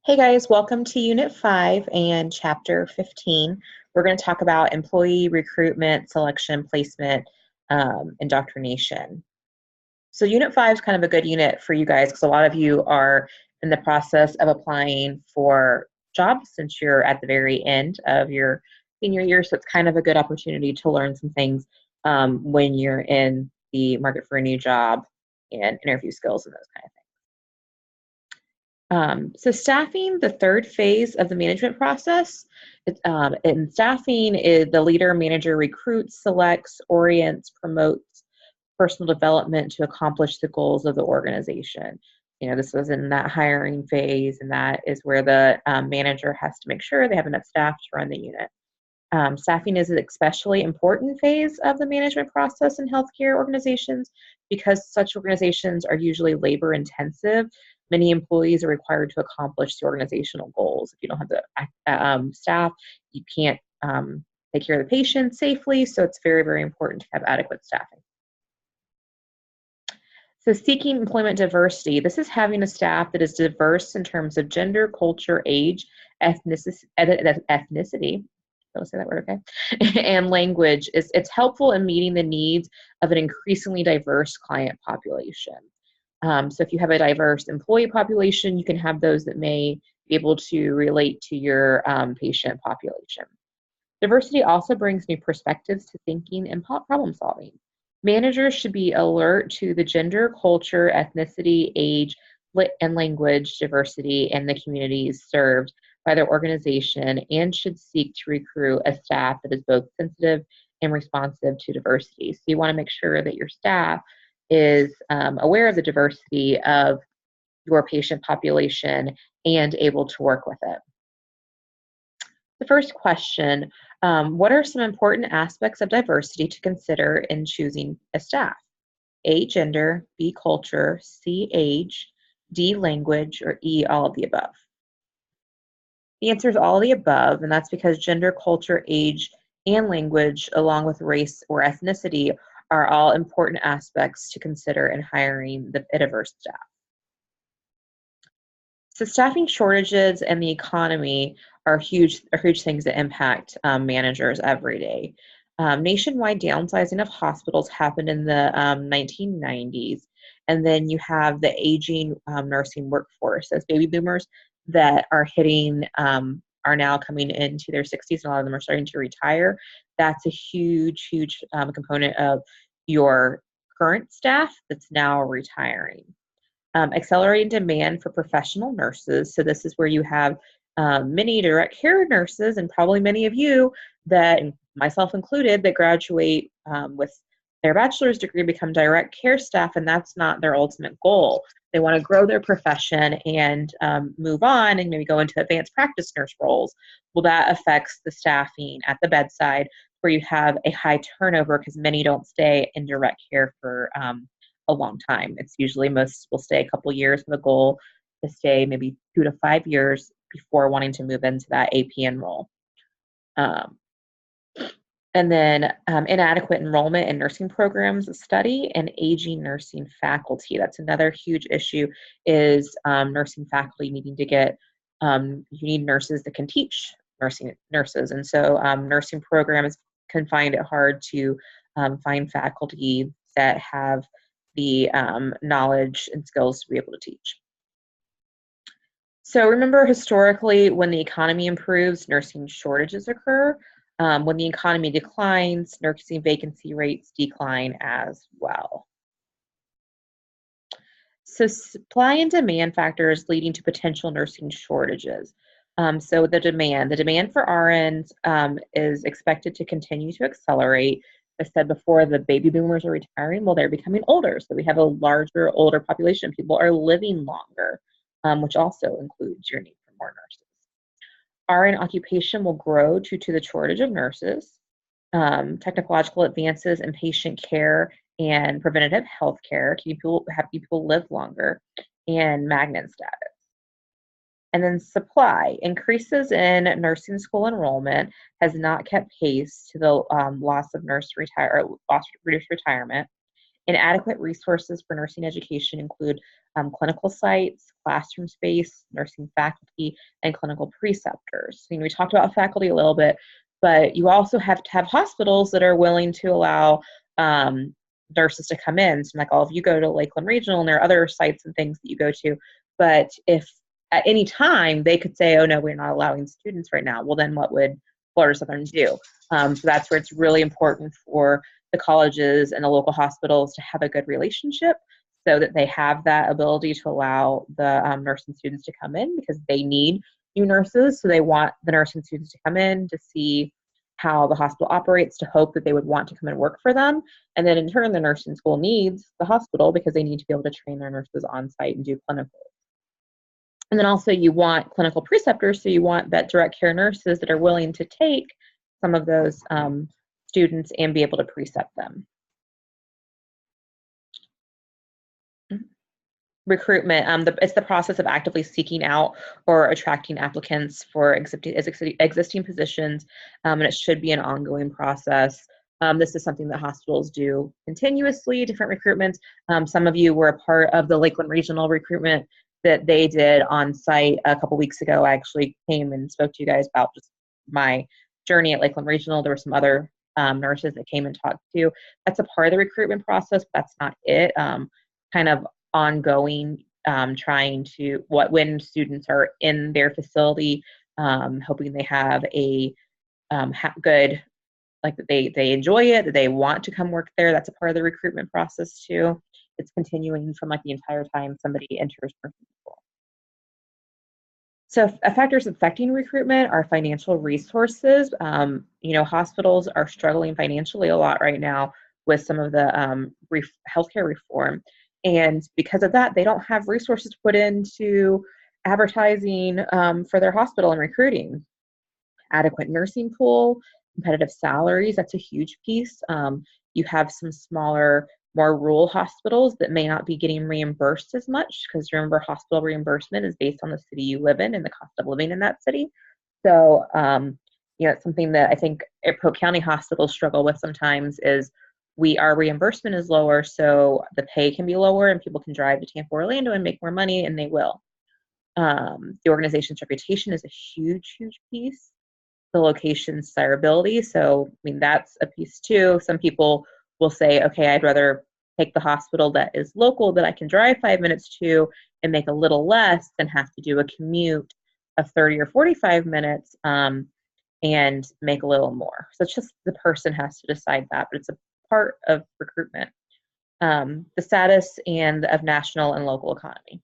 Hey guys, welcome to Unit 5 and Chapter 15. We're going to talk about employee recruitment, selection, placement, indoctrination. So Unit 5 is kind of a good unit for you guys because a lot of you are in the process of applying for jobs since you're at the very end of your senior year. So it's kind of a good opportunity to learn some things when you're in the market for a new job and interview skills and those kind of things. So staffing, the third phase of the management process. In staffing, the leader manager recruits, selects, orients, promotes personal development to accomplish the goals of the organization. This is in that hiring phase, and that is where the manager has to make sure they have enough staff to run the unit. Staffing is an especially important phase of the management process in healthcare organizations because such organizations are usually labor intensive. Many employees are required to accomplish the organizational goals. If you don't have the staff, you can't take care of the patient safely, so it's very, very important to have adequate staffing. So seeking employment diversity, this is having a staff that is diverse in terms of gender, culture, age, ethnicity, I'll say that word, okay, and language. It's helpful in meeting the needs of an increasingly diverse client population. So if you have a diverse employee population, you can have those that may be able to relate to your patient population. Diversity also brings new perspectives to thinking and problem solving. Managers should be alert to the gender, culture, ethnicity, age, and language diversity in the communities served by their organization and should seek to recruit a staff that is both sensitive and responsive to diversity. So you want to make sure that your staff is aware of the diversity of your patient population and able to work with it. The first question, what are some important aspects of diversity to consider in choosing a staff? A, gender, B, culture, C, age, D, language, or E, all of the above? The answer is all of the above, and that's because gender, culture, age, and language, along with race or ethnicity, are all important aspects to consider in hiring a diverse staff. So staffing shortages and the economy are huge things that impact managers every day. Nationwide downsizing of hospitals happened in the 1990s, and then you have the aging nursing workforce as baby boomers that are hitting are now coming into their 60s, and a lot of them are starting to retire. That's a huge component of your current staff that's now retiring. Accelerating demand for professional nurses. So this is where you have many direct care nurses, and probably many of you that, myself included, that graduate with their bachelor's degree become direct care staff, and that's not their ultimate goal. They want to grow their profession and move on and maybe go into advanced practice nurse roles. Well, that affects the staffing at the bedside, where you have a high turnover because many don't stay in direct care for a long time. It's usually most will stay a couple years with a goal to stay maybe 2 to 5 years before wanting to move into that APN role. And then inadequate enrollment in nursing programs study and aging nursing faculty. That's another huge issue is nursing faculty needing to get, you need nurses that can teach nurses. And so nursing programs can find it hard to find faculty that have the knowledge and skills to be able to teach. So remember, historically, when the economy improves, nursing shortages occur. When the economy declines, nursing vacancy rates decline as well. So supply and demand factors leading to potential nursing shortages. So the demand for RNs is expected to continue to accelerate. I said before, the baby boomers are retiring. Well, they're becoming older, so we have a larger, older population. People are living longer, which also includes your need for more nurses. RN occupation will grow due to the shortage of nurses. Technological advances in patient care and preventative health care have people live longer, and magnet status. And then supply. Increases in nursing school enrollment has not kept pace to the loss of reduced retirement. Inadequate resources for nursing education include clinical sites, classroom space, nursing faculty, and clinical preceptors. We talked about faculty a little bit, but you also have to have hospitals that are willing to allow nurses to come in. So like all of you go to Lakeland Regional, and there are other sites and things that you go to, but if at any time they could say, oh no, we're not allowing students right now, well then what would Florida Southern do? So that's where it's really important for the colleges and the local hospitals to have a good relationship so that they have that ability to allow the nursing students to come in, because they need new nurses. So they want the nursing students to come in to see how the hospital operates, to hope that they would want to come and work for them. And then in turn, the nursing school needs the hospital because they need to be able to train their nurses on site and do clinical. And then also you want clinical preceptors, so you want vet direct care nurses that are willing to take some of those students and be able to precept them. Recruitment, it's the process of actively seeking out or attracting applicants for existing positions, and it should be an ongoing process. This is something that hospitals do continuously, different recruitments. Some of you were a part of the Lakeland Regional recruitment that they did on site a couple weeks ago. I actually came and spoke to you guys about just my journey at Lakeland Regional. There were some other nurses that came and talked to. That's a part of the recruitment process, but that's not it. Kind of ongoing, trying to, when students are in their facility, hoping they have a good, like they enjoy it, that they want to come work there. That's a part of the recruitment process too. It's continuing from like the entire time somebody enters nursing school. So factors affecting recruitment are financial resources. Hospitals are struggling financially a lot right now with some of the healthcare reform. And because of that, they don't have resources to put into advertising for their hospital and recruiting. Adequate nursing pool, competitive salaries, that's a huge piece. You have some smaller, more rural hospitals that may not be getting reimbursed as much, because remember, hospital reimbursement is based on the city you live in and the cost of living in that city. So, it's something that I think Polk County hospitals struggle with sometimes is our reimbursement is lower, so the pay can be lower and people can drive to Tampa, Orlando and make more money, and they will. The organization's reputation is a huge, huge piece. The location's desirability, so that's a piece too. Some people will say, okay, I'd rather take the hospital that is local, that I can drive 5 minutes to and make a little less than have to do a commute of 30 or 45 minutes and make a little more. So it's just the person has to decide that, but it's a part of recruitment. The status of national and local economy.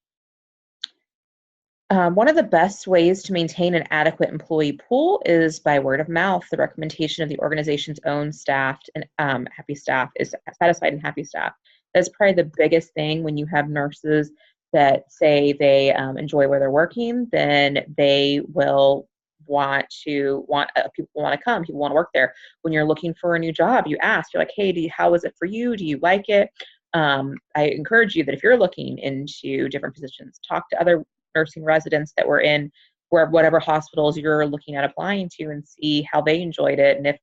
One of the best ways to maintain an adequate employee pool is by word of mouth. The recommendation of the organization's own staff and happy staff is satisfied and happy staff. That's probably the biggest thing. When you have nurses that say they enjoy where they're working, then they will people want to come, people want to work there. When you're looking for a new job, you ask, you're like, hey, how is it for you? Do you like it? I encourage you that if you're looking into different positions, talk to other nursing residents that were in whatever hospitals you're looking at applying to, and see how they enjoyed it and if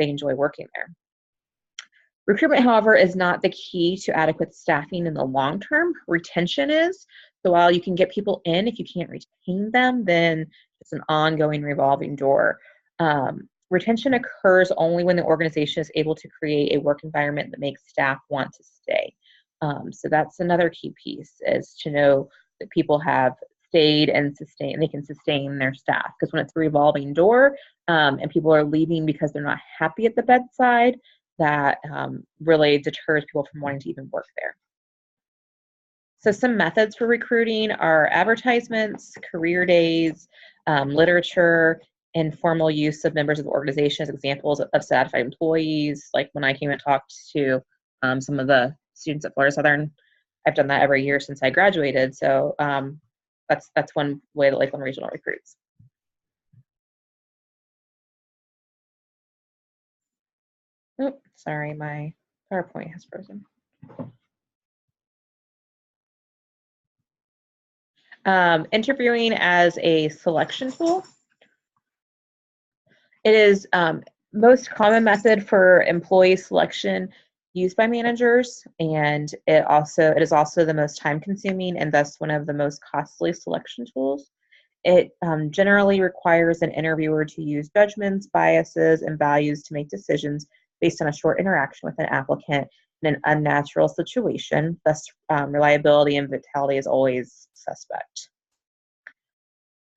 they enjoy working there. Recruitment, however, is not the key to adequate staffing in the long term. Retention is. So while you can get people in, if you can't retain them, then it's an ongoing revolving door. Retention occurs only when the organization is able to create a work environment that makes staff want to stay. So that's another key piece, is to know that people have stayed and they can sustain their staff. Because when it's a revolving door and people are leaving because they're not happy at the bedside, that really deters people from wanting to even work there. So some methods for recruiting are advertisements, career days, literature, informal use of members of the organization as examples of satisfied employees. Like when I came and talked to some of the students at Florida Southern, I've done that every year since I graduated. So that's one way that Lakeland Regional recruits. Oh, sorry, my PowerPoint has frozen. Interviewing as a selection tool. It is most common method for employee selection used by managers, and it is also the most time-consuming and thus one of the most costly selection tools. It generally requires an interviewer to use judgments, biases, and values to make decisions based on a short interaction with an applicant in an unnatural situation. Thus, reliability and vitality is always suspect.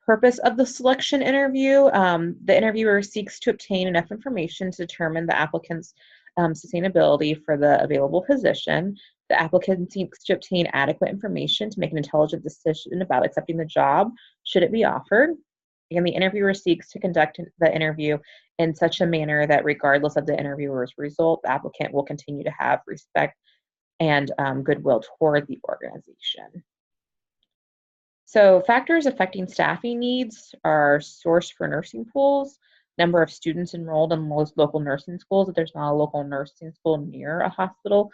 Purpose of the selection interview, the interviewer seeks to obtain enough information to determine the applicant's sustainability for the available position. The applicant seeks to obtain adequate information to make an intelligent decision about accepting the job should it be offered. And the interviewer seeks to conduct the interview in such a manner that regardless of the interviewer's result, the applicant will continue to have respect and goodwill toward the organization. So factors affecting staffing needs are source for nursing pools, number of students enrolled in most local nursing schools. If there's not a local nursing school near a hospital,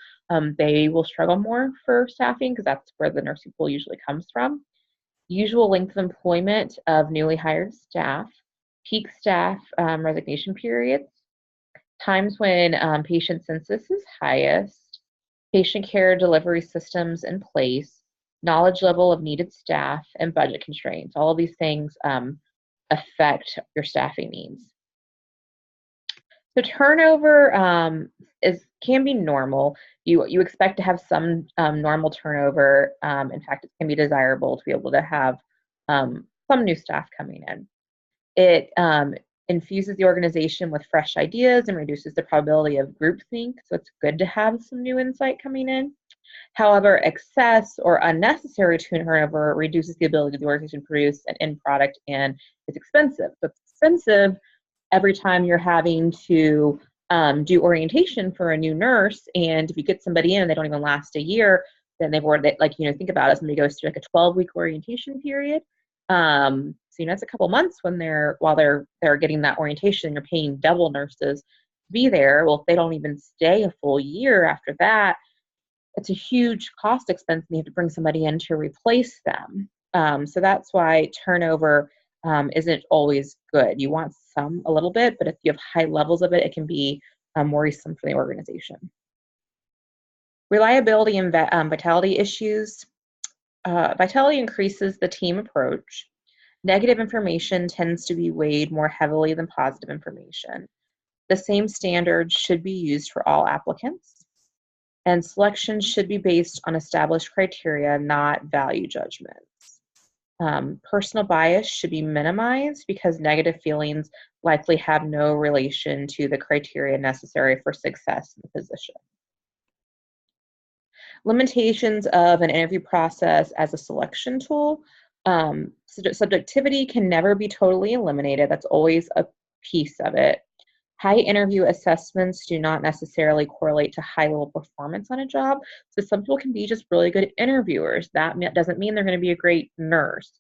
they will struggle more for staffing because that's where the nursing pool usually comes from. Usual length of employment of newly hired staff, peak staff resignation periods, times when patient census is highest, patient care delivery systems in place, knowledge level of needed staff, and budget constraints. All of these things affect your staffing needs. So turnover can be normal. You expect to have some normal turnover. In fact, it can be desirable to be able to have some new staff coming in. It infuses the organization with fresh ideas and reduces the probability of groupthink, so it's good to have some new insight coming in. However, excess or unnecessary turnover reduces the ability of the organization to produce an end product and is expensive. So it's expensive every time you're having to do orientation for a new nurse, and if you get somebody in and they don't even last a year, then they've already, think about it, somebody goes through like a 12-week orientation period. So it's a couple months while they're getting that orientation, you're paying double nurses to be there. Well, if they don't even stay a full year after that, it's a huge cost expense, and you have to bring somebody in to replace them. So that's why turnover isn't always good. You want a little bit, but if you have high levels of it, it can be worrisome for the organization. Reliability and vitality issues. Vitality increases the team approach. Negative information tends to be weighed more heavily than positive information. The same standards should be used for all applicants, and selection should be based on established criteria, not value judgments. Personal bias should be minimized because negative feelings likely have no relation to the criteria necessary for success in the position. Limitations of an interview process as a selection tool. Subjectivity can never be totally eliminated. That's always a piece of it. High interview assessments do not necessarily correlate to high-level performance on a job. So some people can be just really good interviewers. That doesn't mean they're going to be a great nurse.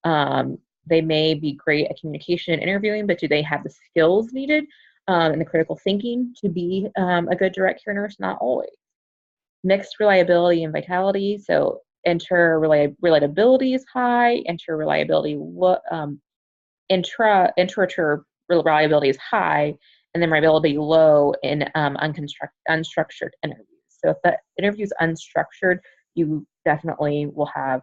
They may be great at communication and interviewing, but do they have the skills needed and the critical thinking to be a good direct care nurse? Not always. Mixed reliability and vitality. So inter-relatability is high, intra reliability is high, and then reliability low in unstructured interviews. So if the interview is unstructured, you definitely will have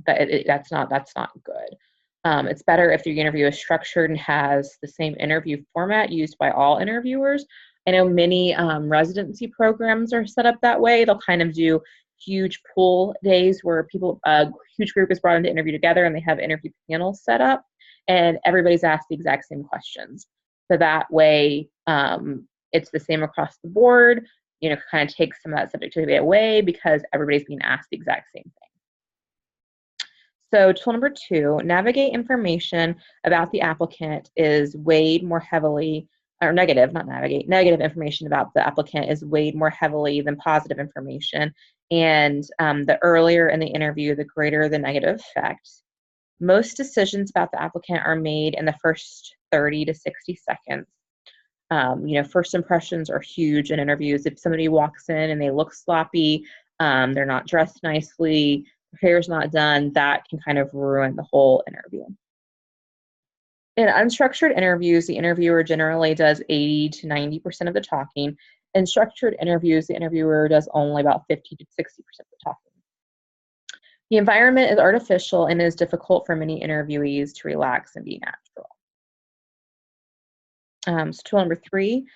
that's not good. It's better if your interview is structured and has the same interview format used by all interviewers. I know many residency programs are set up that way. They'll kind of do huge pool days where a huge group is brought in to interview together, and they have interview panels set up, and everybody's asked the exact same questions. So that way, it's the same across the board. Kind of takes some of that subjectivity away because everybody's being asked the exact same thing. So tool number 2, navigate information about the applicant is weighed more heavily, or negative, not navigate, negative information about the applicant is weighed more heavily than positive information. And the earlier in the interview, the greater the negative effect. Most decisions about the applicant are made in the first 30 to 60 seconds. First impressions are huge in interviews. If somebody walks in and they look sloppy, they're not dressed nicely, hair's not done, that can kind of ruin the whole interview. In unstructured interviews, the interviewer generally does 80 to 90% of the talking, In structured interviews, the interviewer does only about 50 to 60% of the talking. The environment is artificial and it is difficult for many interviewees to relax and be natural. So tool number 3,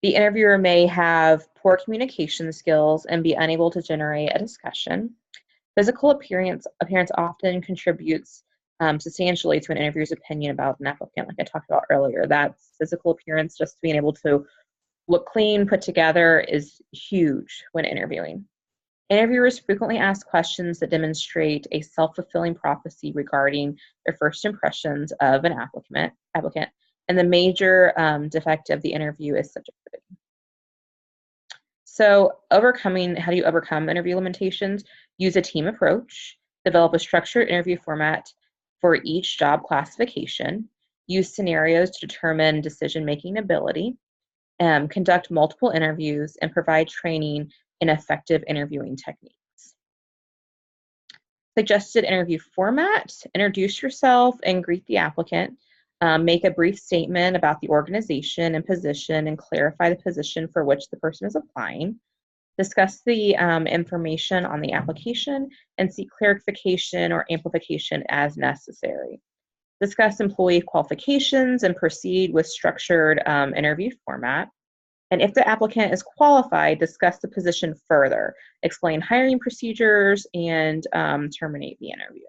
the interviewer may have poor communication skills and be unable to generate a discussion. Physical appearance often contributes substantially to an interviewer's opinion about an applicant, like I talked about earlier. That's physical appearance, just being able to look clean, put together, is huge when interviewing. Interviewers frequently ask questions that demonstrate a self-fulfilling prophecy regarding their first impressions of an applicant, and the major defect of the interview is subjectivity. So how do you overcome interview limitations? Use a team approach, develop a structured interview format for each job classification, use scenarios to determine decision-making ability, conduct multiple interviews, and provide training in effective interviewing techniques. Suggested interview format: introduce yourself and greet the applicant. Make a brief statement about the organization and position and clarify the position for which the person is applying. Discuss the information on the application and seek clarification or amplification as necessary. Discuss employee qualifications and proceed with structured interview format. And if the applicant is qualified, discuss the position further, explain hiring procedures, and terminate the interview.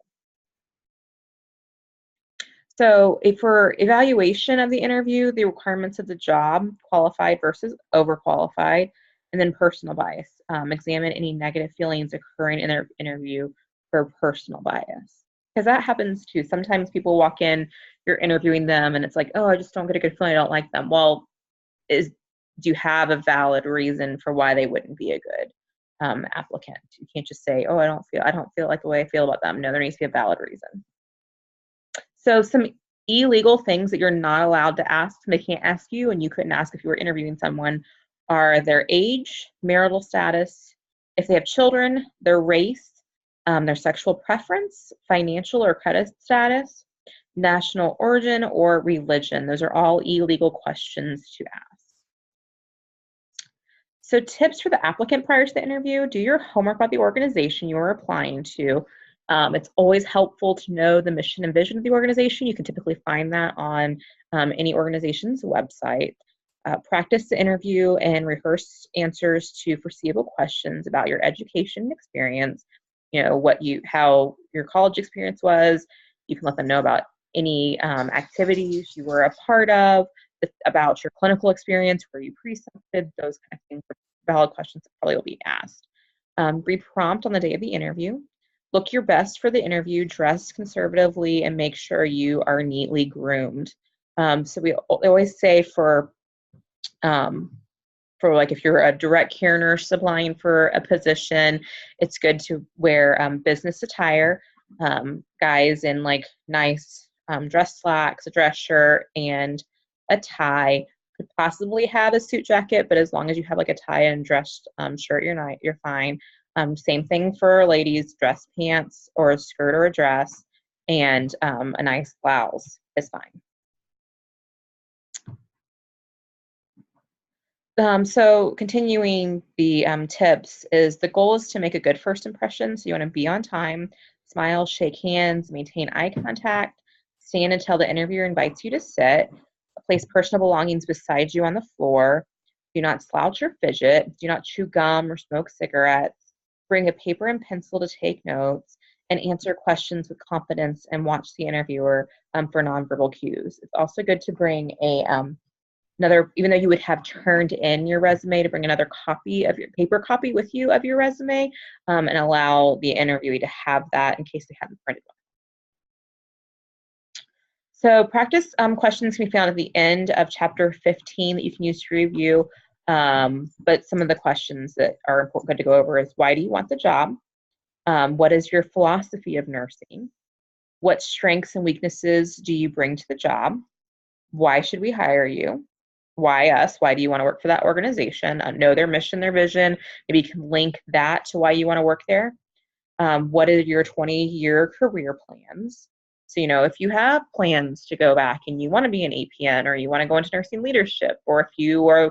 So for evaluation of the interview, the requirements of the job, qualified versus overqualified, and then personal bias. Examine any negative feelings occurring in their interview for personal bias. Because that happens too. Sometimes people walk in, you're interviewing them, and it's like, oh, I just don't get a good feeling, I don't like them. Well, do you have a valid reason for why they wouldn't be a good applicant? You can't just say, oh, I don't feel like the way I feel about them. No, there needs to be a valid reason. So some illegal things that you're not allowed to ask, they can't ask you, and you couldn't ask if you were interviewing someone, are their age, marital status, if they have children, their race, their sexual preference, financial or credit status, national origin, or religion. Those are all illegal questions to ask. So tips for the applicant prior to the interview: do your homework about the organization you are applying to. It's always helpful to know the mission and vision of the organization. You can typically find that on any organization's website. Practice the interview and rehearse answers to foreseeable questions about your education and experience. You know, how your college experience was. You can let them know about any activities you were a part of, about your clinical experience, where you precepted, those kind of things are valid questions that probably will be asked. Be prompt on the day of the interview. Look your best for the interview, dress conservatively, and make sure you are neatly groomed. So we always say for like if you're a direct care nurse applying for a position, it's good to wear business attire. Guys in like nice dress slacks, a dress shirt, and a tie. Could possibly have a suit jacket, but as long as you have like a tie and dressed shirt, you're fine. Same thing for ladies: dress pants or a skirt or a dress, and a nice blouse is fine. So continuing the tips, the goal is to make a good first impression. So you want to be on time, smile, shake hands, maintain eye contact, stand until the interviewer invites you to sit, place personal belongings beside you on the floor, do not slouch or fidget, do not chew gum or smoke cigarettes, bring a paper and pencil to take notes, and answer questions with confidence and watch the interviewer for nonverbal cues. It's also good to bring even though you would have turned in your resume, to bring another copy of your paper copy with you of your resume, and allow the interviewee to have that in case they haven't printed one. So practice questions can be found at the end of chapter 15 that you can use to review. But some of the questions that are important to go over is: why do you want the job? What is your philosophy of nursing? What strengths and weaknesses do you bring to the job? Why should we hire you? Why us? Why do you want to work for that organization? Know their mission, their vision. Maybe you can link that to why you want to work there. What are your 20-year career plans? So, if you have plans to go back and you want to be an APN, or you want to go into nursing leadership, or if you are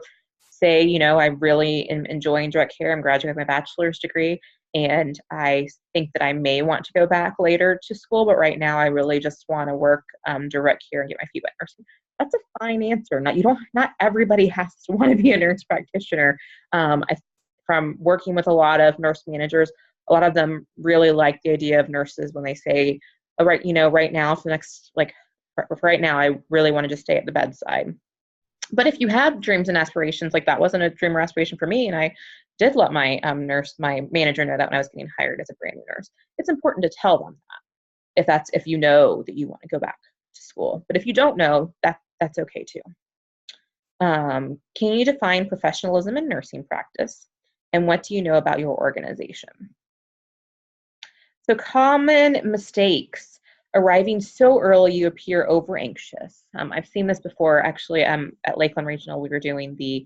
say, you know, I really am enjoying direct care. I'm graduating with my bachelor's degree, and I think that I may want to go back later to school, but right now I really just want to work direct care and get my feet wet nursing. That's a fine answer. Not everybody has to want to be a nurse practitioner. From working with a lot of nurse managers, a lot of them really like the idea of nurses when they say, oh, right, you know, right now for the next, like, for right now, I really want to just stay at the bedside. But if you have dreams and aspirations, like that wasn't a dream or aspiration for me, and I did let my my manager know that when I was getting hired as a brand new nurse, it's important to tell them that if you know that you want to go back to school. But if you don't know, that's okay too. Can you define professionalism in nursing practice? And what do you know about your organization? So common mistakes. Arriving so early, you appear over anxious. I've seen this before. Actually, at Lakeland Regional, we were doing the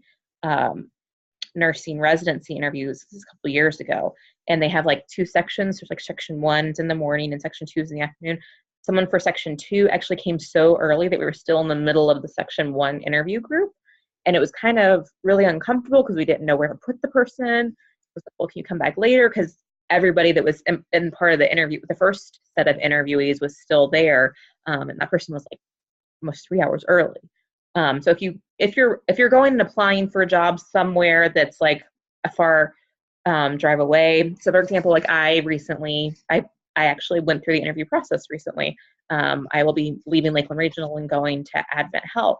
nursing residency interviews. This is a couple years ago, and they have like two sections. There's like section 1's in the morning and section 2's in the afternoon. Someone for section 2 actually came so early that we were still in the middle of the section 1 interview group, and it was kind of really uncomfortable because we didn't know where to put the person. It was like, well, can you come back later? Because everybody that was in part of the interview, the first set of interviewees was still there, and that person was like almost 3 hours early. So if you're going and applying for a job somewhere that's like a far drive away. So for example, like I actually went through the interview process recently. I will be leaving Lakeland Regional and going to Advent Health.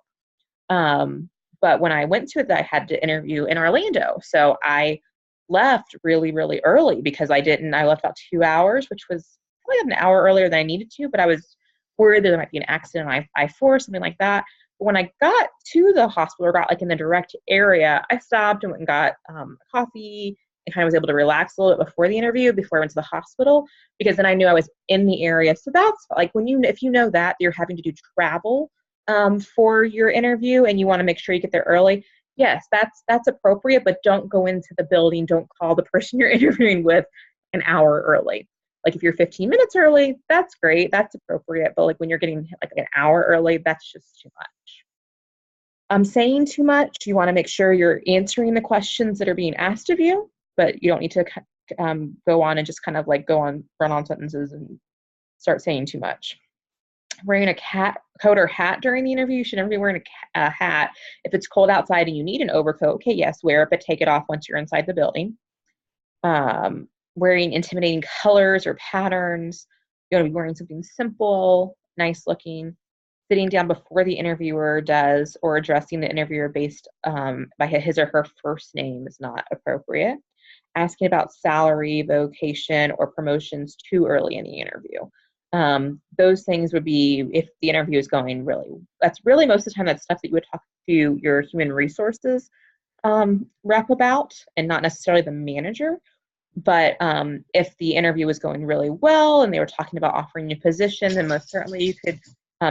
But when I went to it, I had to interview in Orlando. So I left really, really early because I left about 2 hours, which was probably an hour earlier than I needed to, but I was worried that there might be an accident on I-4, something like that. But when I got to the hospital or got like in the direct area, I stopped and went and got coffee and kind of was able to relax a little bit before the interview, before I went to the hospital, because then I knew I was in the area. So that's like if you know that you're having to do travel for your interview and you want to make sure you get there early, yes, that's appropriate, but don't go into the building, don't call the person you're interviewing with an hour early. Like if you're 15 minutes early, that's great, that's appropriate, but like when you're getting like an hour early, that's just too much. Saying too much, you want to make sure you're answering the questions that are being asked of you, but you don't need to go on and just kind of like run on sentences and start saying too much. Wearing a coat or hat during the interview. You should never be wearing a hat. If it's cold outside and you need an overcoat, okay, yes, wear it, but take it off once you're inside the building. Wearing intimidating colors or patterns. You want to be wearing something simple, nice looking. Sitting down before the interviewer does, or addressing the interviewer based by his or her first name is not appropriate. Asking about salary, vocation, or promotions too early in the interview. Those things would be if the interview is going really, that's really most of the time that's stuff that you would talk to your human resources rep about, and not necessarily the manager. But if the interview was going really well and they were talking about offering you a position, then most certainly you could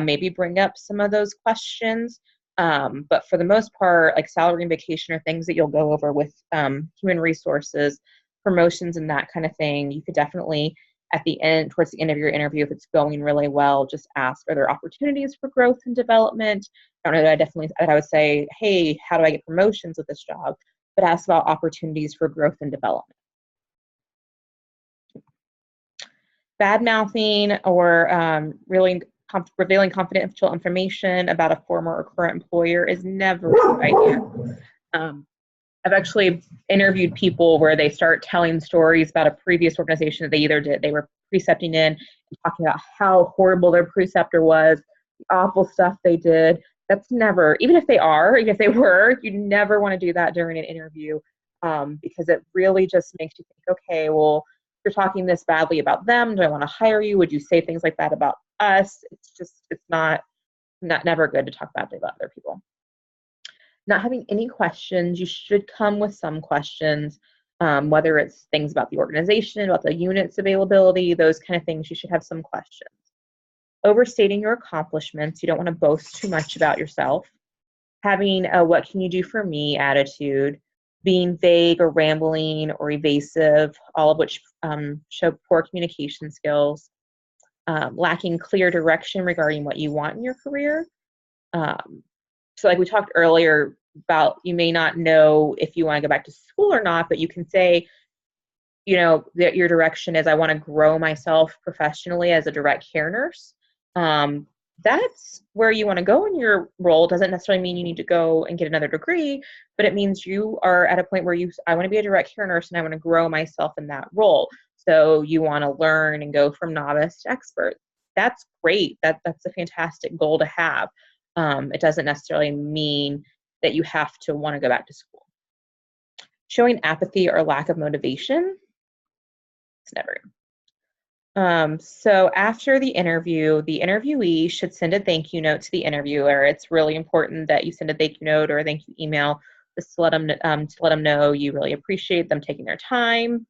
maybe bring up some of those questions. But for the most part, like salary and vacation are things that you'll go over with human resources, promotions and that kind of thing. You could definitely, at the end, towards the end of your interview, if it's going really well, just ask, are there opportunities for growth and development? I don't know that I would say, hey, how do I get promotions with this job? But ask about opportunities for growth and development. Bad mouthing or revealing confidential information about a former or current employer is never a good idea. I've actually interviewed people where they start telling stories about a previous organization that they were precepting in and talking about how horrible their preceptor was, the awful stuff they did. That's never, even if they were, you never want to do that during an interview because it really just makes you think, okay, well, you're talking this badly about them. Do I want to hire you? Would you say things like that about us? It's not never good to talk badly about other people. Not having any questions. You should come with some questions, whether it's things about the organization, about the unit's availability, those kind of things. You should have some questions. Overstating your accomplishments. You don't want to boast too much about yourself. Having a what can you do for me attitude. Being vague or rambling or evasive, all of which show poor communication skills. Lacking clear direction regarding what you want in your career. So like we talked earlier, about, you may not know if you want to go back to school or not, but you can say, you know, that your direction is, I want to grow myself professionally as a direct care nurse. That's where you want to go in your role. Doesn't necessarily mean you need to go and get another degree, but it means you are at a point where I want to be a direct care nurse and I want to grow myself in that role. So you want to learn and go from novice to expert. That's great. That's a fantastic goal to have. It doesn't necessarily mean that you have to want to go back to school. Showing apathy or lack of motivation, it's never. So after the interview, the interviewee should send a thank you note to the interviewer. It's really important that you send a thank you note or a thank you email just to let them know you really appreciate them taking their time.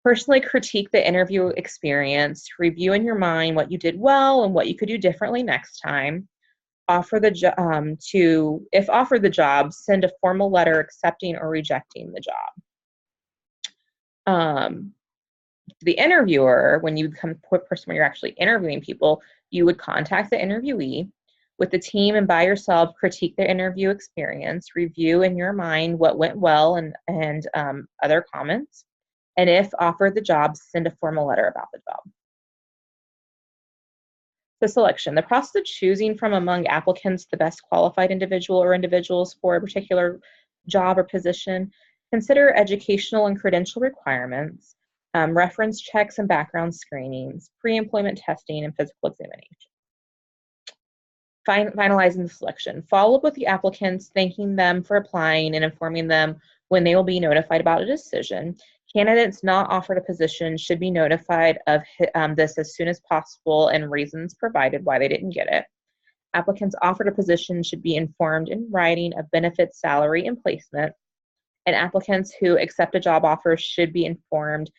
Personally critique the interview experience. Review in your mind what you did well and what you could do differently next time. If offered the job, send a formal letter accepting or rejecting the job. The interviewer, when you become a person where you're actually interviewing people, you would contact the interviewee. With the team and by yourself, critique the interview experience, review in your mind what went well and other comments. And if offered the job, send a formal letter about the job. The selection, the process of choosing from among applicants the best qualified individual or individuals for a particular job or position. Consider educational and credential requirements, reference checks and background screenings, pre-employment testing, and physical examination. Finalizing the selection. Follow up with the applicants, thanking them for applying and informing them when they will be notified about a decision. Candidates not offered a position should be notified of this as soon as possible and reasons provided why they didn't get it. Applicants offered a position should be informed in writing of benefits, salary, and placement. And applicants who accept a job offer should be informed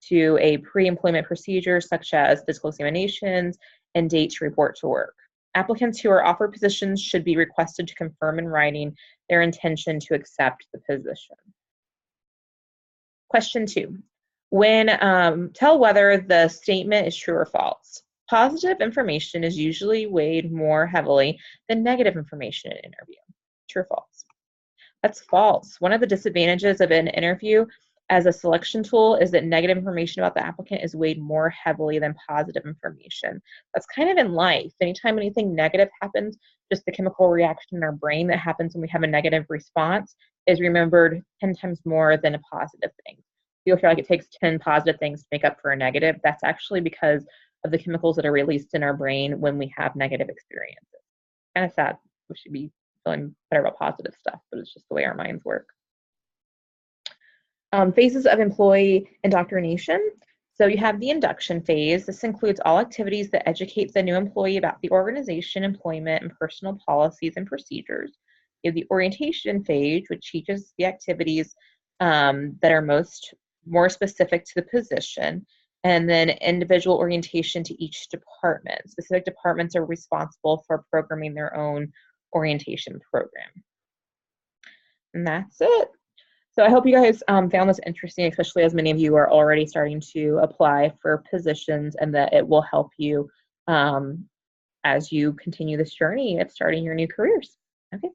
to a pre-employment procedure such as physical examinations and date to report to work. Applicants who are offered positions should be requested to confirm in writing their intention to accept the position. Question 2. Tell whether the statement is true or false. Positive information is usually weighed more heavily than negative information in an interview. True or false? That's false. One of the disadvantages of an interview as a selection tool is that negative information about the applicant is weighed more heavily than positive information. That's kind of in life. Anytime anything negative happens, just the chemical reaction in our brain that happens when we have a negative response is remembered 10 times more than a positive thing. You'll feel like it takes 10 positive things to make up for a negative. That's actually because of the chemicals that are released in our brain when we have negative experiences. Kind of sad. We should be feeling better about positive stuff, but it's just the way our minds work. Phases of employee indoctrination. So you have the induction phase. This includes all activities that educate the new employee about the organization, employment, and personal policies and procedures. You have the orientation phase, which teaches the activities that are more specific to the position. And then individual orientation to each department. Specific departments are responsible for programming their own orientation program. And that's it. So I hope you guys found this interesting, especially as many of you are already starting to apply for positions, and that it will help you as you continue this journey of starting your new careers. Okay.